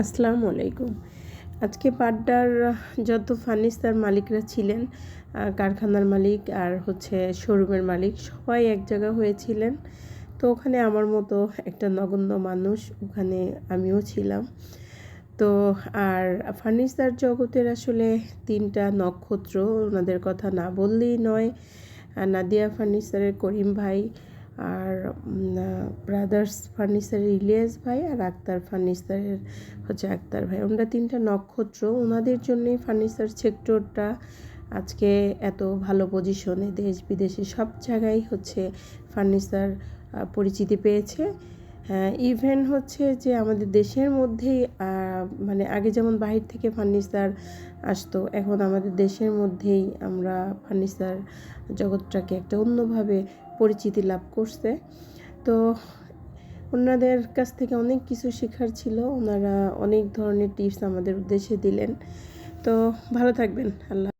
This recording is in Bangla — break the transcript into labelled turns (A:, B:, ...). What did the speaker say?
A: আসসালামু আলাইকুম। আজকে পাড্ডার যত ফার্নিচার মালিকরা ছিলেন, কারখানার মালিক আর শোরুমের মালিক সবাই এক জায়গা হয়েছিলেন। তো ওখানে আমার মতো একটা নগণ্য মানুষ, ওখানে আমিও ছিলাম। তো আর ফার্নিচার জগতের আসলে 3টা নক্ষত্র, ওনাদের কথা না বললেই নয়। নাদিয়া ফার্নিচারের করিম ভাই, আর ব্রাদার্স ফার্নিচারের ইলিয়াস ভাই, আর আক্তার ফার্নিচারের আক্তার ভাই। ওনারা 3টা নক্ষত্র, ওনাদের জন্যই ফার্নিচার সেক্টরটা আজকে এত ভালো পজিশনে। দেশ বিদেশে সব জায়গায় ফার্নিচার পরিচিতি পেয়েছে। ইভেন যে আমাদের দেশের মধ্যেই মানে আগে যেমন বাহির থেকে ফার্নিচার আসতো, এখন আমাদের দেশের মধ্যেই আমরা ফার্নিচার জগৎটাকে একটা অন্যভাবে পরিচিতি লাভ করছে। তো ওনাদের কাছ থেকে অনেক কিছু শেখার ছিল, ওনারা অনেক ধরনের টিপস আমাদের উদ্দেশ্যে দিলেন। তো ভালো থাকবেন। আল্লাহ।